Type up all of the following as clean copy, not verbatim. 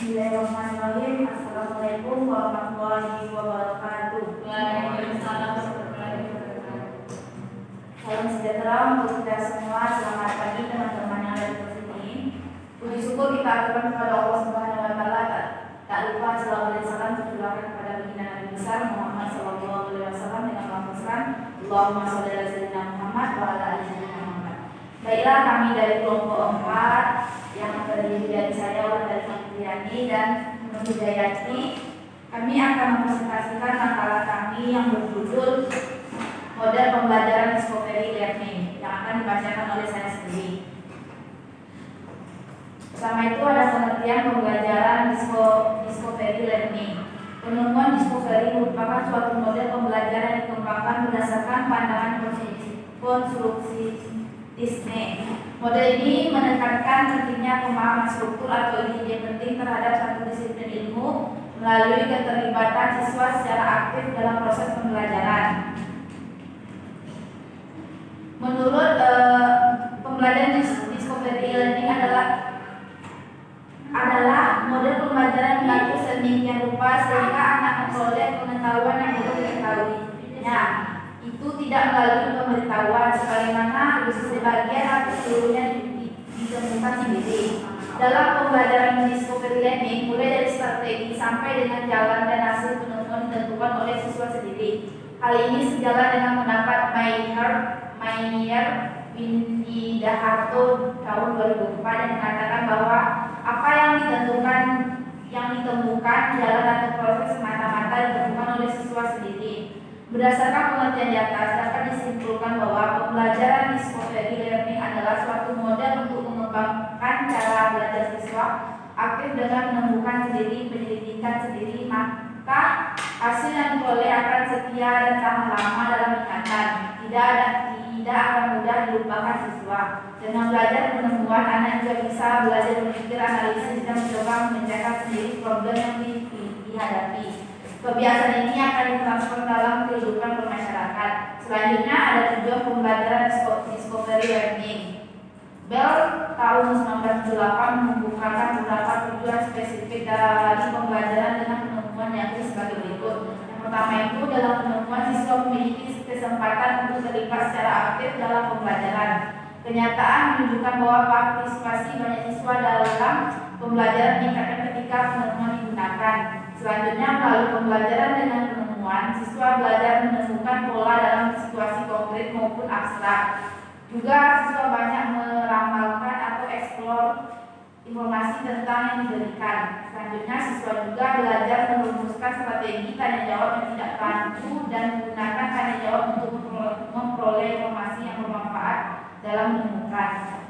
Bismillahirrahmanirrahim. Assalamualaikum warahmatullahi wabarakatuh. Waalaikumsalam warahmatullahi wabarakatuh. Salam sejahtera untuk kita semua. Selamat pagi teman-teman yang ada di sini. Puji syukur kita aturkan kepada Allah Subhanahu wa taala. Tak lupa selawat dan salam tercurahkan kepada baginda Nabi besar Muhammad sallallahu alaihi wasallam dengan lafazan Allahumma shalli ala sayyidina Muhammad wa ala ali sayyidina Muhammad. Baiklah, kami dari kelompok 4 yang terdiri dari saya Wanda Fitriani dan Nur Hidayati. Kami akan mempresentasikan makalah kami yang berjudul Model Pembelajaran Discovery Learning yang akan dibacakan oleh saya sendiri. Pertama itu ada pengertian pembelajaran Discovery Learning. Penemuan Discovery merupakan suatu model pembelajaran yang dikembangkan berdasarkan pandangan konstruktivisme. Model ini menekankan pentingnya pemahaman struktur atau ide penting terhadap satu disiplin ilmu melalui keterlibatan siswa secara aktif dalam proses pembelajaran. Menurut pembelajaran Discovery Learning adalah model pembelajaran yang sedemikian rupa sehingga anak memperoleh pengetahuan yang belum diketahuinya. Itu tidak melalui pemberitahuan, sebagaimana sebagian atau seluruhnya ditemukan sendiri. Dalam pembelajaran Discovery Learning, mulai dari strategi sampai dengan jalan dan hasil penemuan ditentukan oleh siswa sendiri. Hal ini sejalan dengan pendapat Mayer Windidaharto tahun 2004 yang mengatakan bahwa apa yang ditemukan jalan atau proses semata-mata ditentukan oleh siswa sendiri. Berdasarkan pengertian di atas, dapat disimpulkan bahwa pembelajaran Discovery Learning adalah suatu model untuk mengembangkan cara belajar siswa aktif dengan menemukan sendiri, penyelidikan sendiri, maka hasil yang diperoleh akan setia dan tahan lama dalam ingatan. Tidak akan mudah dilupakan siswa. Dengan belajar penemuan, anak juga bisa belajar berpikir, analisis, dan mencoba memecahkan sendiri problem yang dihadapi. Kebiasaan ini akan ditransfer dalam kehidupan bermasyarakat. Selanjutnya ada tujuan pembelajaran Discovery Learning. Bell tahun 1978 membukakan beberapa tujuan spesifik dari pembelajaran dengan penemuan yakni sebagai berikut. Yang pertama itu, dalam penemuan siswa memiliki kesempatan untuk terlibat secara aktif dalam pembelajaran. Kenyataan menunjukkan bahwa partisipasi banyak siswa dalam pembelajaran meningkatkan ketika penemuan digunakan. Selanjutnya, melalui pembelajaran dengan penemuan, siswa belajar menemukan pola dalam situasi konkret maupun abstrak. Juga siswa banyak meramalkan atau eksplor informasi tentang yang diberikan. Selanjutnya, siswa juga belajar merumuskan strategi tanya jawab yang tidak rancu dan menggunakan tanya jawab untuk memperoleh informasi yang bermanfaat dalam menemukan.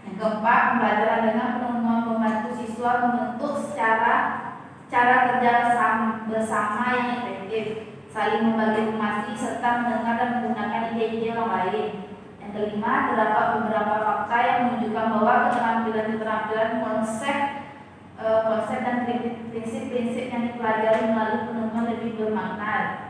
Yang keempat, pembelajaran dengan penemuan membantu siswa membentuk cara kerja bersama yang efektif, saling membagi informasi serta mendengar dan menggunakan ide-ide orang lain. Yang kelima, terdapat beberapa fakta yang menunjukkan bahwa keterampilan konsep dan prinsip-prinsip yang dipelajari melalui penemuan lebih bermakna.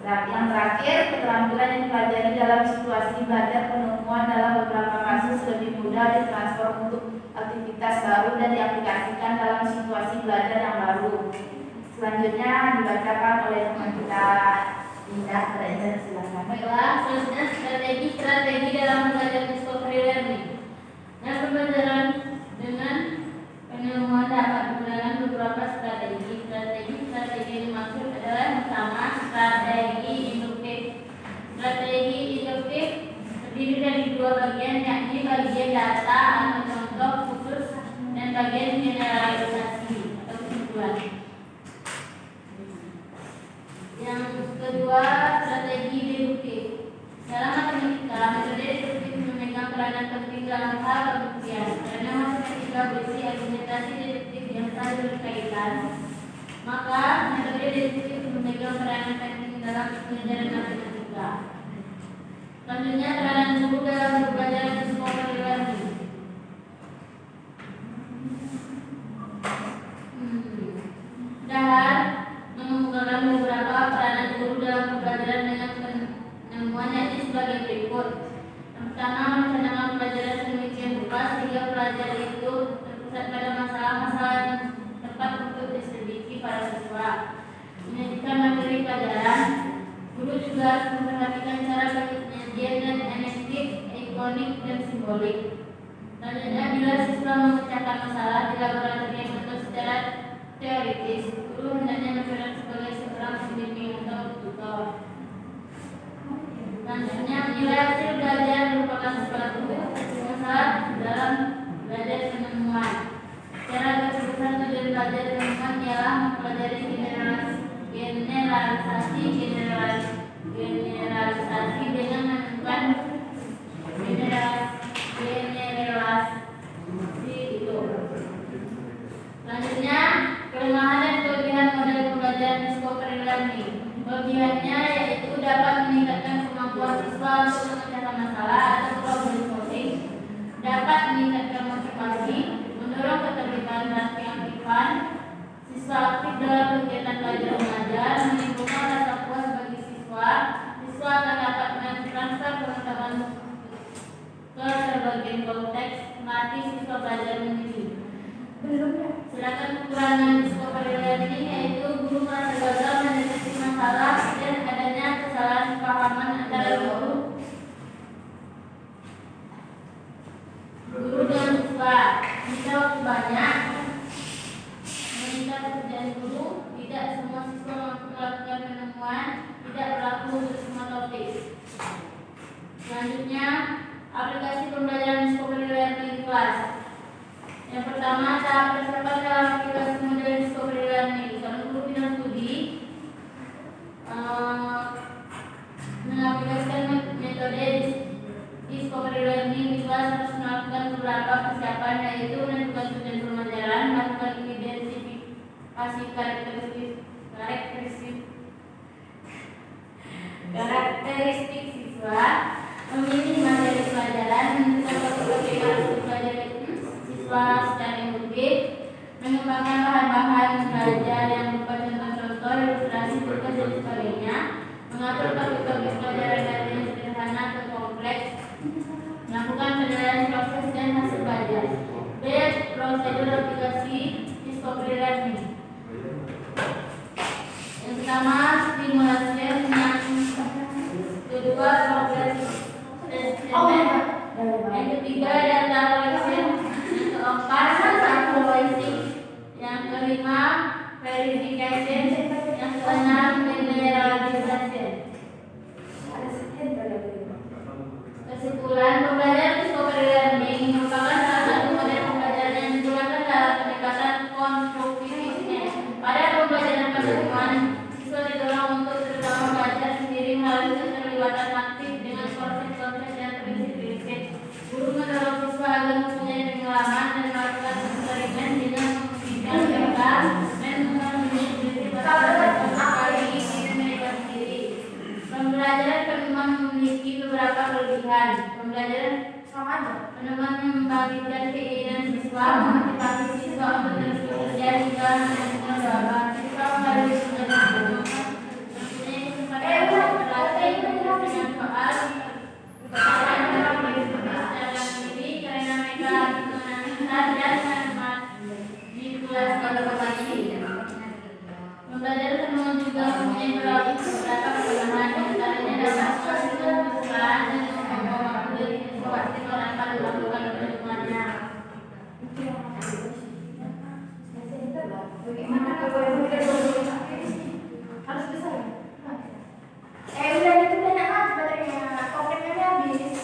Yang terakhir, keterampilan yang dipelajari dalam situasi belajar penemuan dalam beberapa kasus lebih mudah ditransfer untuk aktivitas baru dan diaplikasikan dalam situasi belajar yang baru. Selanjutnya dibacakan oleh teman kita Indah. Silakan. Baiklah, selanjutnya strategi dalam belajar Discovery Learning. Nah, pembelajaran dengan penemuan dapat menggunakan beberapa strategi. Strategi yang dimaksud adalah yang pertama, strategi induktif. Strategi induktif terdiri dari dua bagian, yakni bagian data atau contoh khusus dan bagian generalisasi atau kesimpulan. Yang kedua, strategi deduktif. Dalam matematika, metode deduktif memegang peranan penting dalam hal pembuktian. Karena matematika berisi argumentasi deduktif yang saling berkaitan, maka metode deduktif memegang peranan penting dalam pelajaran matematika. Selanjutnya, peranan guru dalam pembelajaran Discovery Learning. Dahar mengemukakan beberapa peranan guru dalam pembelajaran dengan penemuan yakni sebagai berikut. Yang pertama, merencanakan pelajaran sedemikian rupa sehingga pelajar itu terpusat pada siswa. Menyajikan materi pelajaran, guru juga harus memperhatikan cara penyajian dan analitik, ikonik, dan simbolik. Selanjutnya, bila siswa memecahkan masalah di laboratorium atau secara teoritis, guru hendaknya berperan sebagai seorang pembimbing atau tutor. Selanjutnya, menilai hasil belajar merupakan suatu masalah dalam belajar penemuan. Cara keputusan tujuan belajar penemuan ialah mempelajari generalisasi dengan menemukan generalisasi itu. Selanjutnya, kelemahan dan kelebihan model pembelajaran discovery learning. Kelebihannya yaitu dapat meningkatkan kemampuan siswa untuk memecahkan masalah atau problem solving, dapat meningkatkan motivasi, mendorong keterlibatan dan keaktifan siswa aktif dalam kegiatan belajar mengajar, menimbulkan rasa puas bagi siswa. Siswa akan dapat mentransfer pengetahuan ke berbagai konteks, melatih siswa belajar memilih. Sedangkan kekurangan discovery learning yaitu guru merasa gagal mendeteksi masalah dan adanya kesalahan pahaman antara guru dan siswa. Menyita waktu banyak, menyita pekerjaan guru, tidak semua siswa mampu melakukan penemuan, tidak berlaku untuk semua topik. Selanjutnya, aplikasi pembelajaran discovery learning di kelas. Yang pertama, tahap persiapan dalam aplikasi model discovery learning. Seorang guru bidang studi mengaplikasikan metode discovery learning di kelas harus melakukan beberapa persiapan, yaitu menentukan tujuan pembelajaran, melakukan identifikasi karakteristik siswa, memilih materi pelajaran, menentukan metode belajar siswa secara induktif, mengembangkan bahan-bahan belajar yang berupa contoh-contoh, ilustrasi, tugas, dan sebagainya, mengatur topik-topik pelajaran dari yang sederhana ke kompleks, melakukan penilaian proses dan hasil belajar. B. Prosedur aplikasi discovery learning. Yang pertama, stimulasi. Yang kedua, progress assessment. Yang ketiga, data collection. Yang keempat, evaluasi. Yang kelima, verification. Yang keenam, generalization. Kesimpulan, pembelajaran discovery learning merupakan salah satu model pembelajaran yang digunakan dalam pendekatan konstruktivisme. Pada pembelajaran penemuan, siswa didorong untuk terutama belajar sendiri melalui keterlibatan aktif dengan konsep-konsep dan prinsip-prinsip. Guru mendorong siswa agar mempunyai pengalaman dan melakukan eksperimen dengan membuktikan mereka dan memenuhi prinsip mereka sendiri. Pembelajaran penemuan memiliki beberapa kelebihan. Pembelajaran penemuan membangkitkan keinginan siswa, memotivasi siswa untuk terus bekerja hingga menghasilkan jawaban. Siswa melalui pembelajaran mempunyai kesempatan untuk berlatih dengan soal kesalahan dalam secara mandiri karena mereka mengenalkan dan manipulasi informasi. Pembelajaran penemuan juga mempunyai beberapa kelemahan, antaranya dapat menghasilkan kesalahan dan membawa waktu dari siswa tanpa dilakukan penemuannya. Harus bisa. Udah itu banyak banget baterainya, kopinya habis.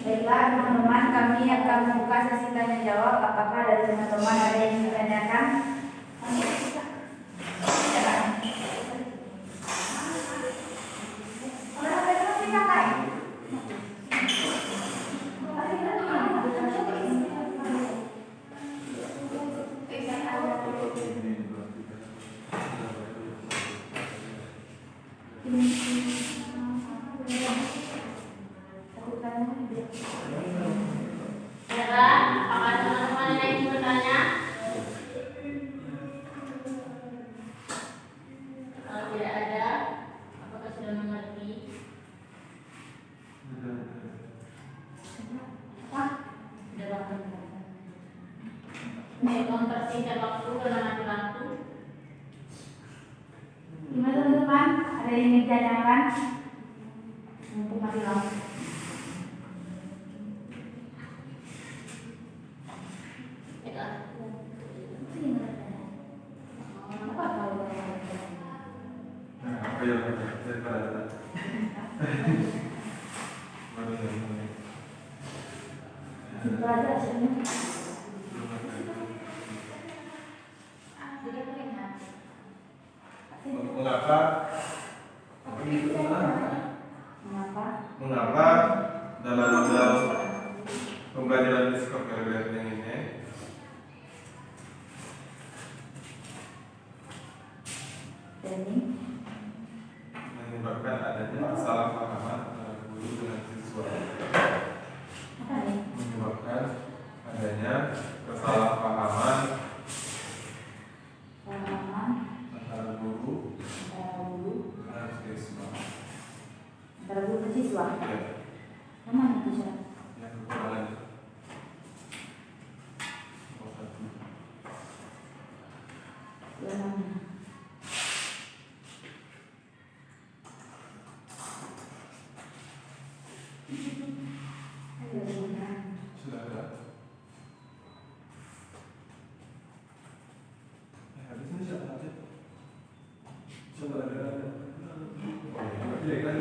Baiklah teman-teman, kami akan membuka sesi tanya jawab. Apakah dari teman-teman ada yang ingin ditanyakan? Apakah waktu karena mati lampu. Gimana teman-teman? Ada yang ingin ditanyakan? Mumpung mati lampu. Apa yang daripada Simpel aja hasilnya. mengapa dalam model pembelajaran discovery learning ini menyebabkan adanya kesalahpahaman antara guru dengan siswa. Menyebabkan adanya kesalahpahaman antara guru dengan siswa. Antara guru dan siswa. Ya, Mana itu sih? yang kekurangan. Oh, satu. Sudah ada. Habis ini siapa aja? Coba ada. Oh, iya kan?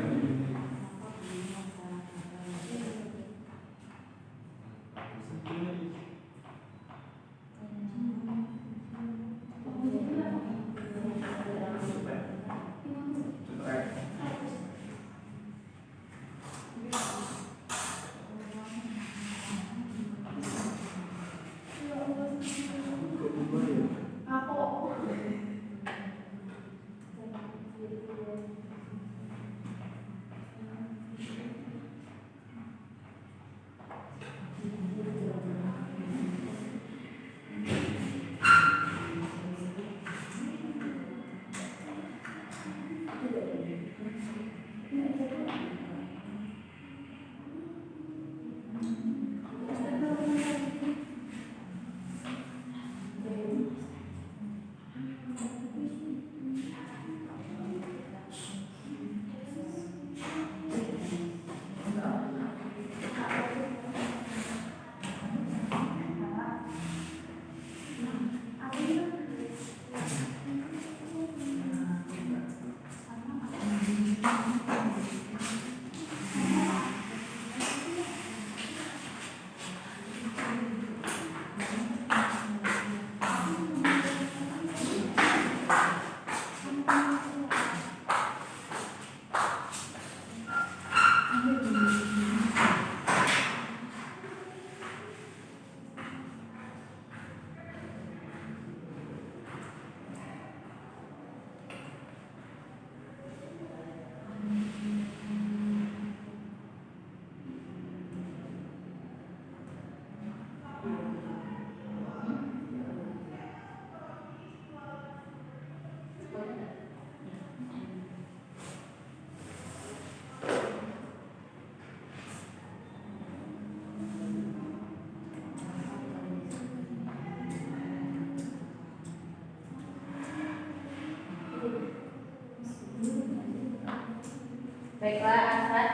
Baiklah, Asad.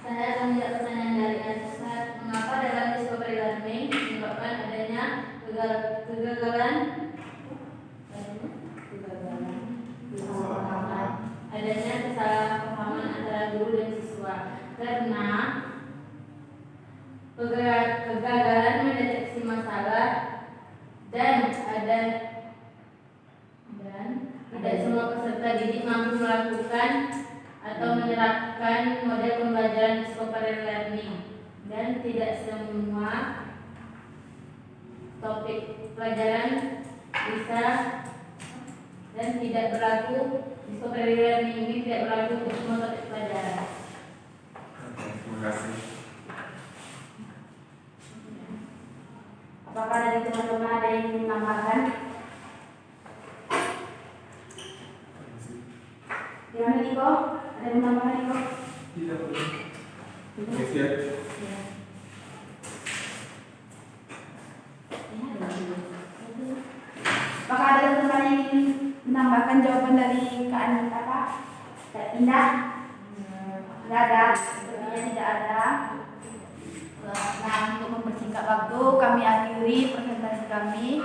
Saya akan menjawab pertanyaan dari Asad. Mengapa dalam discovery learning menyebabkan adanya kegagalan adanya kesalahpahaman antara guru dan siswa? Karena kegagalan mendeteksi masalah dan tidak semua peserta didik mampu melakukan atau menerapkan model pembelajaran discovery learning, dan tidak semua topik pelajaran bisa dan tidak berlaku. Discovery learning ini tidak berlaku untuk semua topik pelajaran. Terima kasih. Apakah dari teman-teman ada yang ingin menambahkan? Gimana Niko? Ada yang menambahkan Niko? Tidak boleh. Oke, Ini ada. ada yang ingin menambahkan jawaban dari Kak Anita, Pak? Kak Indah? Tidak ada, sepertinya tidak ada. Nah, untuk mempersingkat waktu, kami akhiri presentasi kami.